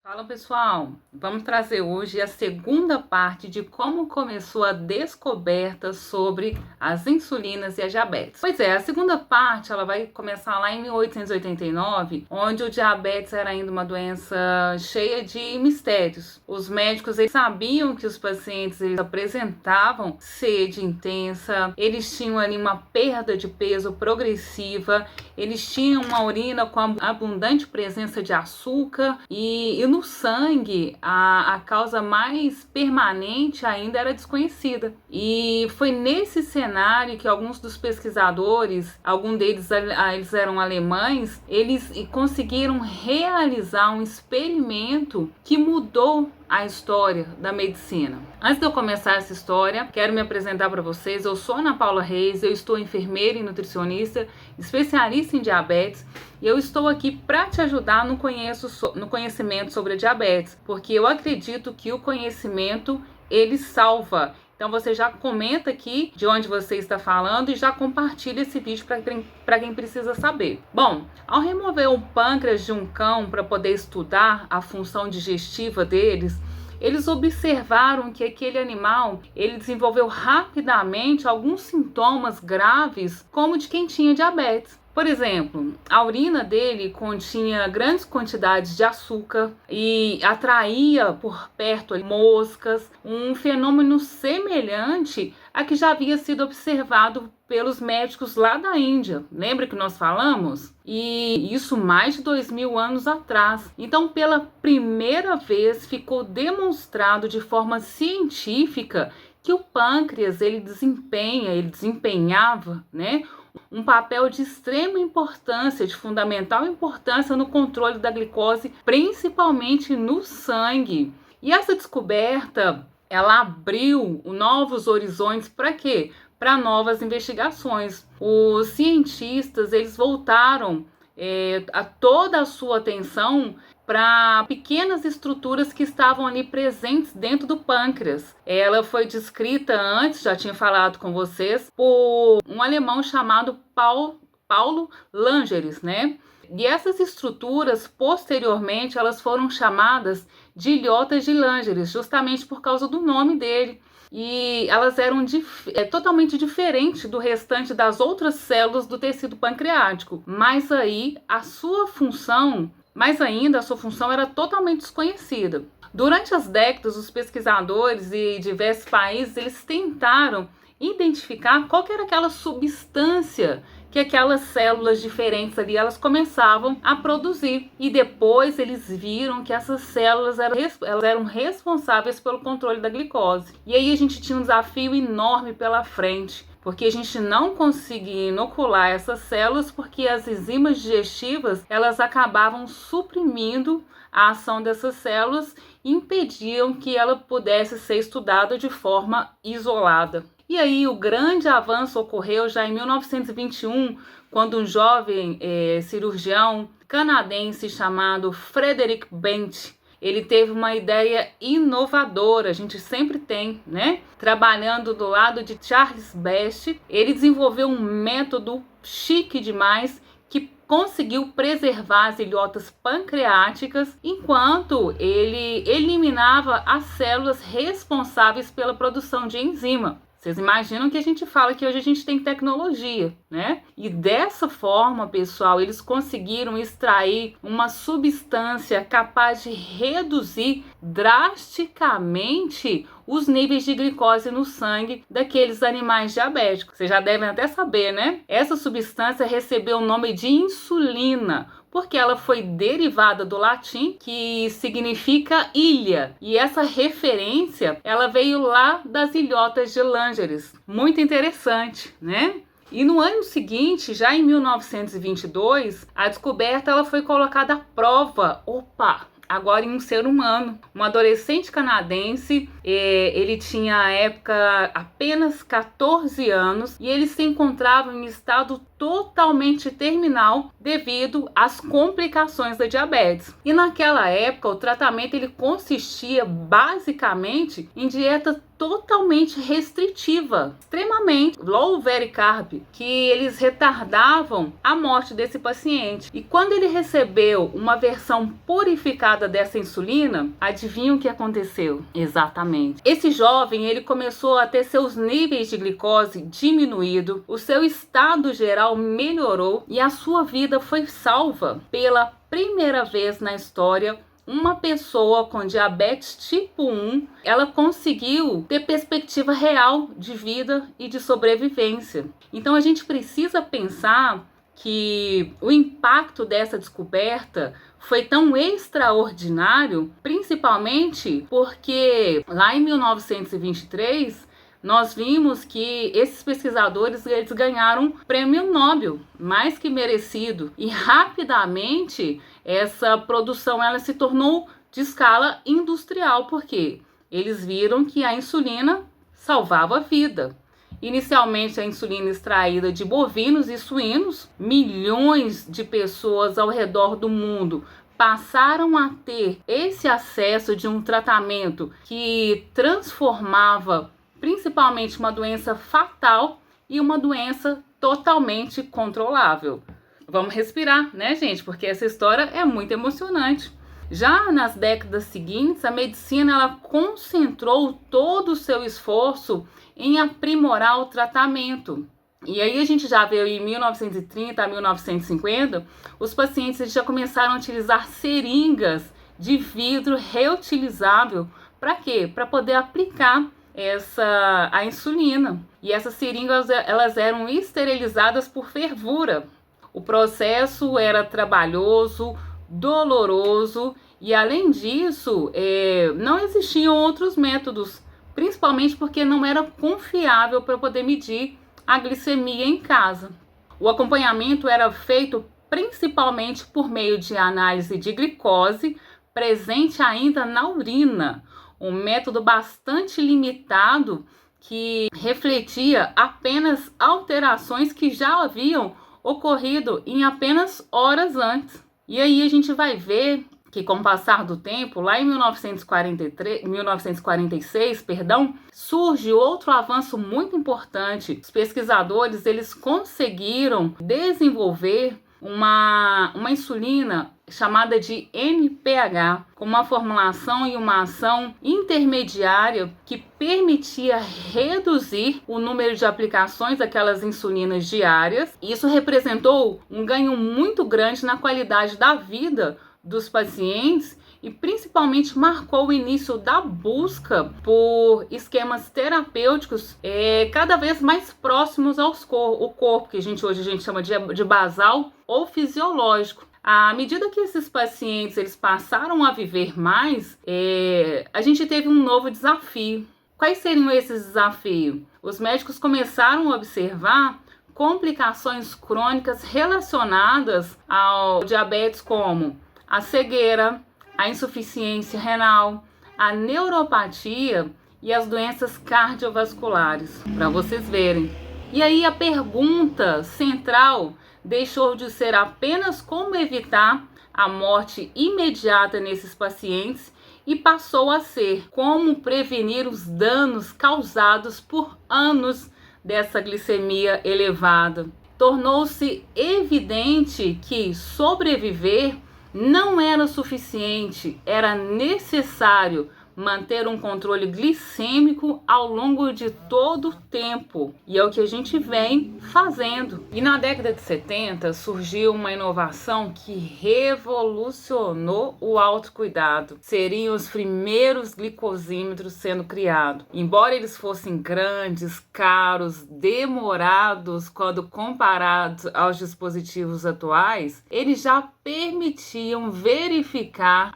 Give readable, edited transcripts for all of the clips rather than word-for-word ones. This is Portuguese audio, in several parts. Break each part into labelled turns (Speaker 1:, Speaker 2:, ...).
Speaker 1: Fala pessoal, vamos trazer hoje a segunda parte de como começou a descoberta sobre as insulinas e a diabetes. Pois é, a segunda parte ela vai começar lá em 1889, onde o diabetes era ainda uma doença cheia de mistérios. Os médicos eles sabiam que os pacientes eles apresentavam sede intensa, eles tinham ali uma perda de peso progressiva, eles tinham uma urina com abundante presença de açúcar e no sangue a causa mais permanente ainda era desconhecida. E foi nesse cenário que alguns dos pesquisadores, alguns deles eles eram alemães, eles conseguiram realizar um experimento que mudou a história da medicina. Antes de eu começar essa história, quero me apresentar para vocês. Eu sou Ana Paula Reis, eu estou enfermeira e nutricionista, especialista em diabetes, e eu estou aqui para te ajudar no conhecimento sobre a diabetes, porque eu acredito que o conhecimento ele salva. Então você já comenta aqui de onde você está falando e já compartilha esse vídeo para quem precisa saber. Bom, ao remover o pâncreas de um cão para poder estudar a função digestiva deles, eles observaram que aquele animal ele desenvolveu rapidamente alguns sintomas graves, como de quem tinha diabetes. Por exemplo, a urina dele continha grandes quantidades de açúcar e atraía por perto moscas, um fenômeno semelhante a que já havia sido observado pelos médicos lá da Índia. Lembra que nós falamos? E isso mais de 2000 anos atrás. Então, pela primeira vez, ficou demonstrado de forma científica que o pâncreas ele desempenhava, né, um papel de extrema importância, de fundamental importância no controle da glicose, principalmente no sangue. E essa descoberta, ela abriu novos horizontes para quê? Para novas investigações. Os cientistas, eles voltaram toda a sua atenção para pequenas estruturas que estavam ali presentes dentro do pâncreas. Ela foi descrita antes, já tinha falado com vocês, por um alemão chamado Paulo Langeres, né? E essas estruturas, posteriormente, elas foram chamadas de ilhotas de Langeres, justamente por causa do nome dele. E elas eram totalmente diferentes do restante das outras células do tecido pancreático. Mas a sua função era totalmente desconhecida. Durante as décadas, os pesquisadores de diversos países, eles tentaram identificar qual que era aquela substância que aquelas células diferentes ali, elas começavam a produzir. E depois eles viram que essas células elas eram responsáveis pelo controle da glicose. E aí a gente tinha um desafio enorme pela frente, porque a gente não conseguia inocular essas células, porque as enzimas digestivas, elas acabavam suprimindo a ação dessas células e impediam que ela pudesse ser estudada de forma isolada. E aí o grande avanço ocorreu já em 1921, quando um jovem cirurgião canadense chamado Frederick Bent, ele teve uma ideia inovadora, a gente sempre tem, né? Trabalhando do lado de Charles Best, ele desenvolveu um método chique demais que conseguiu preservar as ilhotas pancreáticas enquanto ele eliminava as células responsáveis pela produção de enzima. Vocês imaginam que a gente fala que hoje a gente tem tecnologia, né? E dessa forma, pessoal, eles conseguiram extrair uma substância capaz de reduzir drasticamente os níveis de glicose no sangue daqueles animais diabéticos. Vocês já devem até saber, né? Essa substância recebeu o nome de insulina, porque ela foi derivada do latim, que significa ilha. E essa referência, ela veio lá das ilhotas de Langeres. Muito interessante, né? E no ano seguinte, já em 1922, a descoberta ela foi colocada à prova. Agora em um ser humano. Um adolescente canadense, ele tinha à época apenas 14 anos e ele se encontrava em estado totalmente terminal devido às complicações da diabetes. E naquela época o tratamento ele consistia basicamente em dieta totalmente restritiva, extremamente low very carb, que eles retardavam a morte desse paciente. E quando ele recebeu uma versão purificada dessa insulina, adivinha o que aconteceu? Exatamente. Esse jovem, ele começou a ter seus níveis de glicose diminuído, o seu estado geral melhorou e a sua vida foi salva. Pela primeira vez na história, uma pessoa com diabetes tipo 1, ela conseguiu ter perspectiva real de vida e de sobrevivência. Então a gente precisa pensar que o impacto dessa descoberta foi tão extraordinário, principalmente porque lá em 1923 nós vimos que esses pesquisadores eles ganharam um prêmio Nobel, mais que merecido, e rapidamente essa produção ela se tornou de escala industrial, porque eles viram que a insulina salvava a vida. Inicialmente a insulina extraída de bovinos e suínos, milhões de pessoas ao redor do mundo passaram a ter esse acesso de um tratamento que transformava principalmente uma doença fatal e uma doença totalmente controlável. Vamos respirar, né, gente? Porque essa história é muito emocionante. Já nas décadas seguintes, a medicina ela concentrou todo o seu esforço em aprimorar o tratamento. E aí a gente já viu em 1930 a 1950, os pacientes já começaram a utilizar seringas de vidro reutilizável. Para quê? Para poder aplicar a insulina. E essas seringas elas eram esterilizadas por fervura. O processo era trabalhoso, doloroso e além disso não existiam outros métodos, principalmente porque não era confiável para poder medir a glicemia em casa. O acompanhamento era feito principalmente por meio de análise de glicose presente ainda na urina, um método bastante limitado que refletia apenas alterações que já haviam ocorrido em apenas horas antes. E aí a gente vai ver que com o passar do tempo, lá em 1946, surge outro avanço muito importante. Os pesquisadores eles conseguiram desenvolver uma insulina chamada de NPH, com uma formulação e uma ação intermediária que permitia reduzir o número de aplicações daquelas insulinas diárias. Isso representou um ganho muito grande na qualidade da vida dos pacientes e principalmente marcou o início da busca por esquemas terapêuticos cada vez mais próximos ao corpo, que hoje a gente chama de basal ou fisiológico. À medida que esses pacientes eles passaram a viver mais, a gente teve um novo desafio. Quais seriam esses desafios? Os médicos começaram a observar complicações crônicas relacionadas ao diabetes, como a cegueira, a insuficiência renal, a neuropatia e as doenças cardiovasculares, para vocês verem. E aí a pergunta central deixou de ser apenas como evitar a morte imediata nesses pacientes e passou a ser como prevenir os danos causados por anos dessa glicemia elevada. Tornou-se evidente que sobreviver não era suficiente, era necessário manter um controle glicêmico ao longo de todo o tempo. E é o que a gente vem fazendo. E na década de 70 surgiu uma inovação que revolucionou o autocuidado. Seriam os primeiros glicosímetros sendo criados. Embora eles fossem grandes, caros, demorados quando comparados aos dispositivos atuais, eles já permitiam verificar,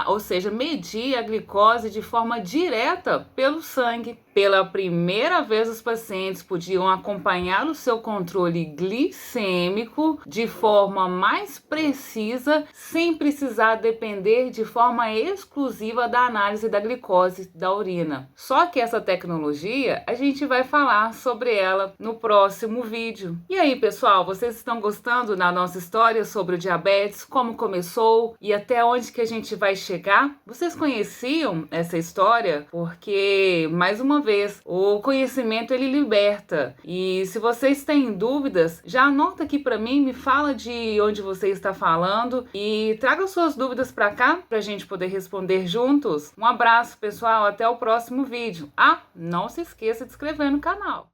Speaker 1: ou seja, medir a glicose glicose de forma direta pelo sangue. Pela primeira vez, os pacientes podiam acompanhar o seu controle glicêmico de forma mais precisa, sem precisar depender de forma exclusiva da análise da glicose da urina. Só que essa tecnologia, a gente vai falar sobre ela no próximo vídeo. E aí, pessoal, vocês estão gostando da nossa história sobre o diabetes, como começou e até onde que a gente vai chegar? Vocês conheciam essa história? Porque, mais uma vez, o conhecimento ele liberta. E se vocês têm dúvidas, já anota aqui para mim, me fala de onde você está falando e traga suas dúvidas para cá para a gente poder responder juntos. Um abraço, pessoal, até o próximo vídeo. Ah, não se esqueça de se inscrever no canal.